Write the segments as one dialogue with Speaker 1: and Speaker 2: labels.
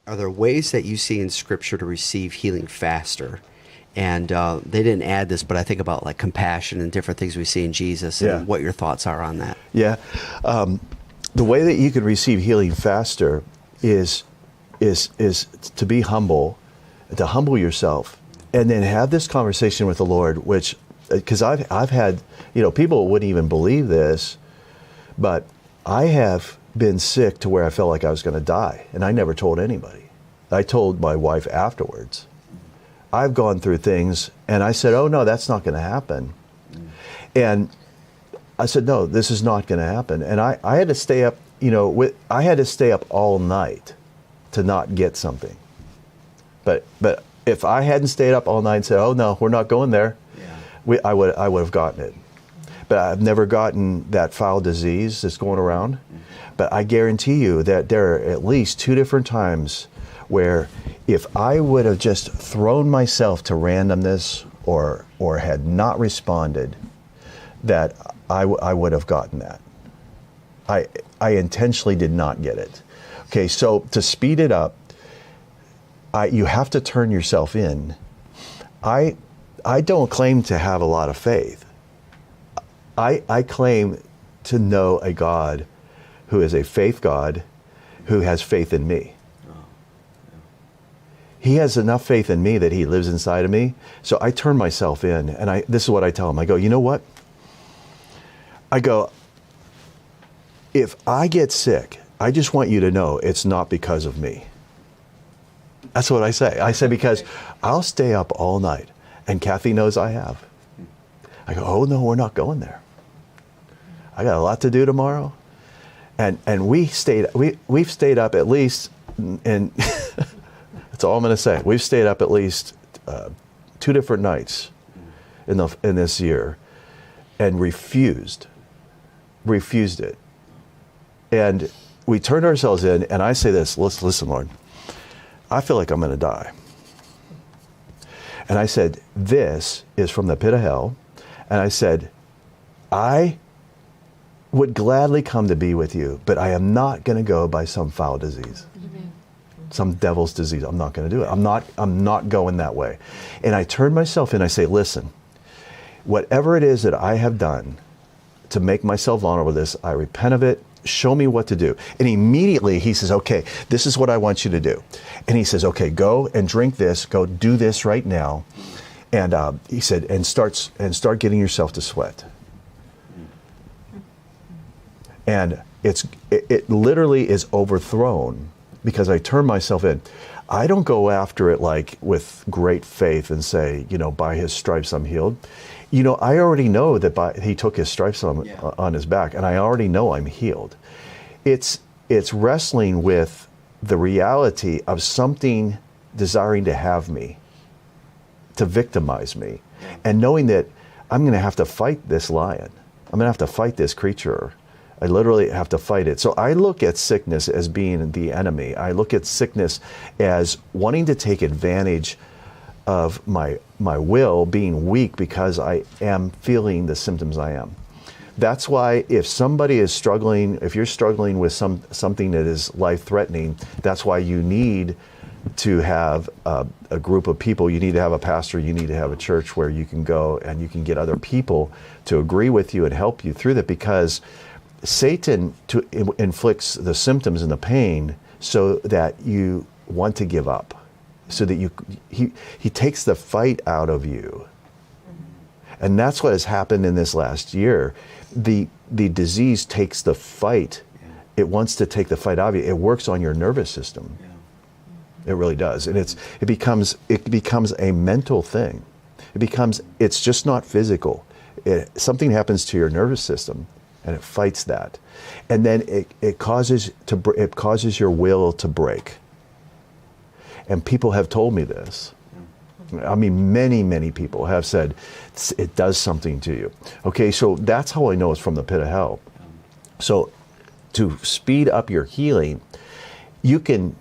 Speaker 1: Are there ways that you see in Scripture to receive healing faster? And they didn't add this, but I think about like compassion and different things we see in Jesus, and
Speaker 2: Yeah.
Speaker 1: what your thoughts are on that.
Speaker 2: Yeah. The way that you could receive healing faster is to be humble, to humble yourself, and then have this conversation with the Lord, which, because I've had, people wouldn't even believe this, but I have been sick to where I felt like I was going to die, and I never told anybody. I told my wife afterwards. I've gone through things, and I said, oh no, that's not going to happen. And I said, no, this is not going to happen. And I had to stay up, I had to stay up all night to not get something. But if I hadn't stayed up all night and said, oh no, we're not going there, I would have gotten it. But I've never gotten that foul disease that's going around. But I guarantee you that there are at least 2 different times where if I would have just thrown myself to randomness or had not responded, that I would have gotten that. I intentionally did not get it. Okay, so to speed it up, you have to turn yourself in. I don't claim to have a lot of faith. I claim to know a God who is a faith God who has faith in me. He has enough faith in me that he lives inside of me. So I turn myself in, and this is what I tell him. I go, you know what? I go, if I get sick, I just want you to know it's not because of me. That's what I say. I say, because I'll stay up all night, and Kathy knows I have. I go, oh no, we're not going there. I got a lot to do tomorrow. And we've stayed up at least, and that's all I'm going to say. We've stayed up at least 2 different nights in this year, and refused it. And we turned ourselves in, and I say this, listen, Lord, I feel like I'm going to die. And I said, this is from the pit of hell. And I said, I would gladly come to be with you, but I am not going to go by some foul disease. Some devil's disease. I'm not going to do it. I'm not going that way. And I turn myself in. I say, listen, whatever it is that I have done to make myself vulnerable to this, I repent of it. Show me what to do. And immediately he says, okay, this is what I want you to do. And he says, okay, go and drink this. Go do this right now. And he said, and start getting yourself to sweat. And it literally is overthrown because I turn myself in. I don't go after it like with great faith and say, by his stripes I'm healed. I already know that he took his stripes on his back, and I already know I'm healed. It's wrestling with the reality of something desiring to have me, to victimize me, and knowing that I'm going to have to fight this lion. I'm going to have to fight this creature. I literally have to fight it. So I look at sickness as being the enemy. I look at sickness as wanting to take advantage of my will being weak because I am feeling the symptoms I am. That's why if somebody is struggling, if you're struggling with something that is life-threatening, that's why you need to have a group of people. You need to have a pastor. You need to have a church where you can go and you can get other people to agree with you and help you through that, because Satan inflicts the symptoms and the pain so that you want to give up, so that he takes the fight out of you. And that's what has happened in this last year. The disease takes the fight. It wants to take the fight out of you. It works on your nervous system. It really does. And it becomes a mental thing. It's just not physical. Something happens to your nervous system, and it fights that, and then it causes your will to break. And people have told me this. I mean, many people have said it does something to you. Okay, so that's how I know it's from the pit of hell. So to speed up your healing, you can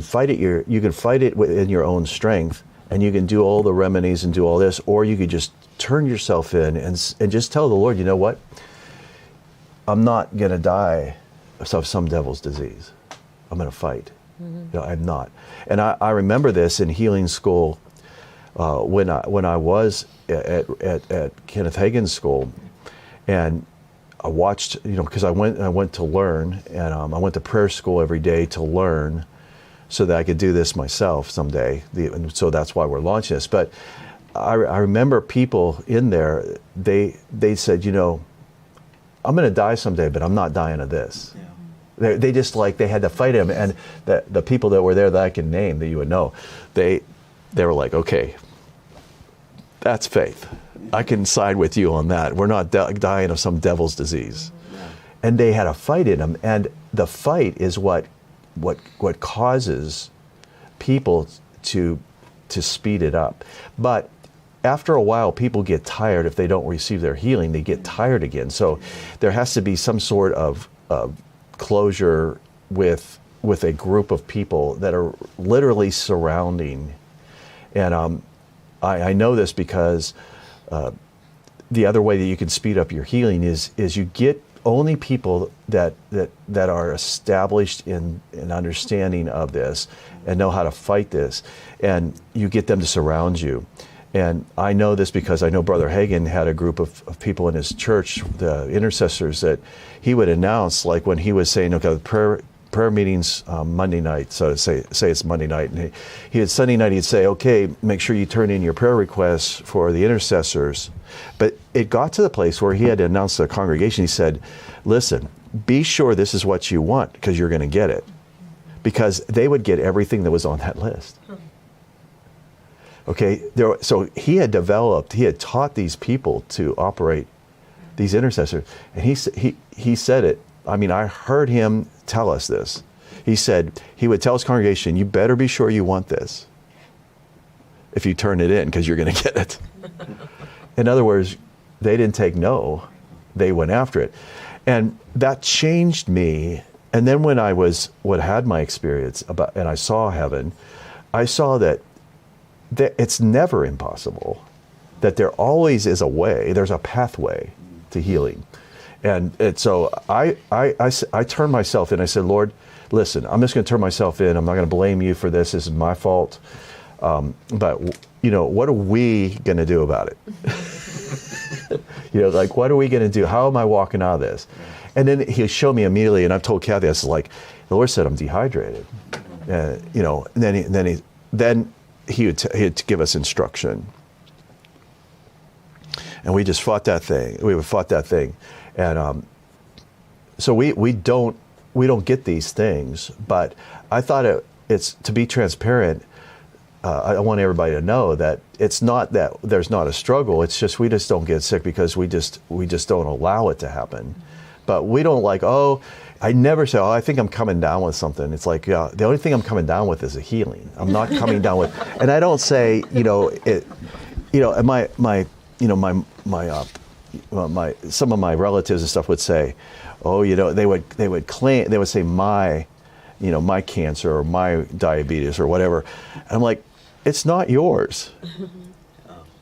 Speaker 2: fight it within your own strength, and you can do all the remedies and do all this, or you could just turn yourself in and just tell the Lord, you know what? I'm not going to die of some devil's disease. I'm going to fight. I'm not. And I remember this in healing school when I was at Kenneth Hagin's school, and I watched, because I went to learn, and I went to prayer school every day to learn, so that I could do this myself someday. And so that's why we're launching this. But I remember people in there, they said, I'm going to die someday, but I'm not dying of this. Yeah. They just they had to fight him. And the people that were there that I can name, that you would know, they were like, okay, that's faith. I can side with you on that. We're not dying of some devil's disease. Yeah. And they had a fight in them. And the fight is what causes people to speed it up. But after a while, people get tired. If they don't receive their healing, they get tired again. So there has to be some sort of closure with a group of people that are literally surrounding. And I know this because the other way that you can speed up your healing is you get only people that are established in an understanding of this and know how to fight this, and you get them to surround you. And I know this because I know Brother Hagin had a group of people in his church, the intercessors, that he would announce, like when he was saying, okay, prayer meetings Monday night, so say it's Monday night, and he had Sunday night, he'd say, okay, make sure you turn in your prayer requests for the intercessors. But it got to the place where he had to announce to the congregation, he said, listen, be sure this is what you want, because you're going to get it. Because they would get everything that was on that list. Okay, so he had taught these people to operate these intercessors, and he said it. I mean, I heard him tell us this. He said he would tell his congregation, you better be sure you want this if you turn it in, because you're going to get it. In other words, they didn't take no, they went after it. And that changed me. And then when I had my experience and I saw heaven, I saw that it's never impossible, that there always is a way, there's a pathway to healing. And so I turned myself in. I said, Lord, listen, I'm just going to turn myself in. I'm not going to blame you for this. This is my fault. But, what are we going to do about it? What are we going to do? How am I walking out of this? And then he showed me immediately, and I've told Kathy, I was like, the Lord said I'm dehydrated. And then he would give us instruction. And we just fought that thing. We fought that thing. And so we don't get these things, but I thought it's to be transparent. I want everybody to know that it's not that there's not a struggle. It's just we just don't get sick because we just don't allow it to happen. But we don't I never say, I think I'm coming down with something. It's like, the only thing I'm coming down with is a healing. I'm not coming down with, and I don't say, some of my relatives and stuff would say, they would claim, they would say my cancer or my diabetes or whatever. And I'm like, it's not yours.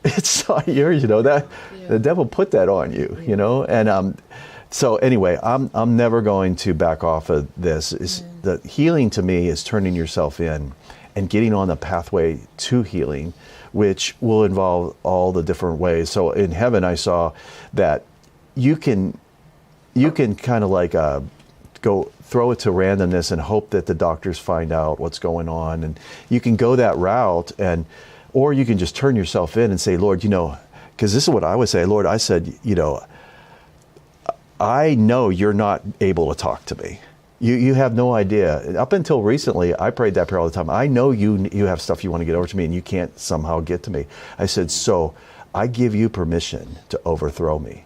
Speaker 2: It's not yours, that the devil put that on you, and so anyway, I'm never going to back off of this. The healing to me is turning yourself in and getting on the pathway to healing, which will involve all the different ways. So in heaven, I saw that you can kind of go throw it to randomness and hope that the doctors find out what's going on, and you can go that route, or you can just turn yourself in and say, Lord, because this is what I would say, Lord, I said, I know you're not able to talk to me. You have no idea. Up until recently, I prayed that prayer all the time. I know you have stuff you want to get over to me, and you can't somehow get to me. I said, so I give you permission to overthrow me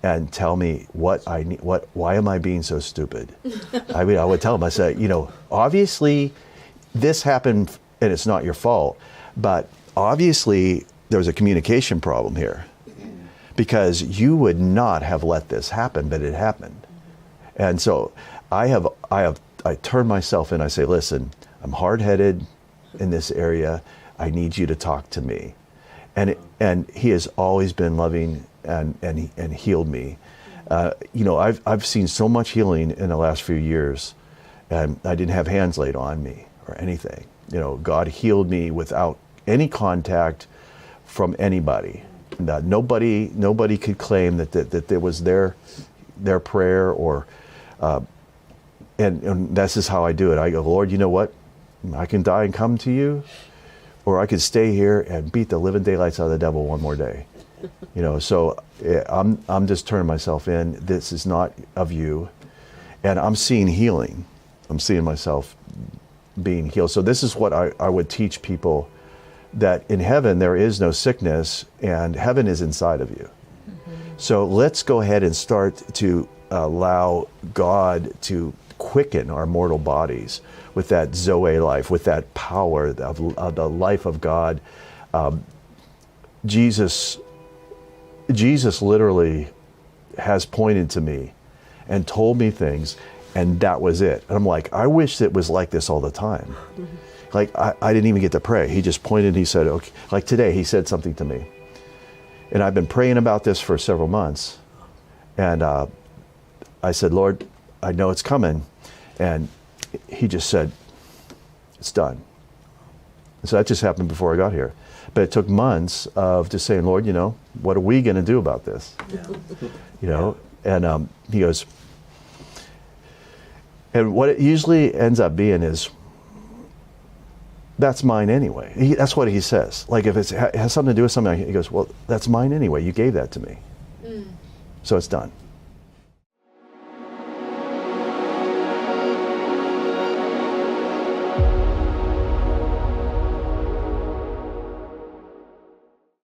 Speaker 2: and tell me what I need. Why am I being so stupid? I would tell him, I said, obviously this happened and it's not your fault, but obviously there's a communication problem here, because you would not have let this happen, but it happened. And so I turn myself in. I say, listen, I'm hard-headed in this area. I need you to talk to me. And he has always been loving and healed me. I've seen so much healing in the last few years, and I didn't have hands laid on me or anything. You know, God healed me without any contact from anybody. Nobody could claim that there was their prayer or, and this is how I do it. I go, Lord, you know what? I can die and come to you, or I could stay here and beat the living daylights out of the devil one more day. You know, so I'm just turning myself in. This is not of you, and I'm seeing healing. I'm seeing myself being healed. So this is what I would teach people, that in heaven there is no sickness, and heaven is inside of you. So let's go ahead and start to allow God to quicken our mortal bodies with that Zoe life, with that power of the life of God. Jesus literally has pointed to me and told me things, and that was it. And I'm like, I wish it was like this all the time. Like, I didn't even get to pray. He just pointed and he said, okay. Like today, he said something to me. And I've been praying about this for several months. And I said, Lord, I know it's coming. And he just said, it's done. And so that just happened before I got here. But it took months of just saying, Lord, you know, what are we going to do about this?
Speaker 3: Yeah.
Speaker 2: You know, and he goes, and what it usually ends up being is, that's mine anyway. That's what he says. Like if it has something to do with something, he goes, well, that's mine anyway. You gave that to me. So it's done.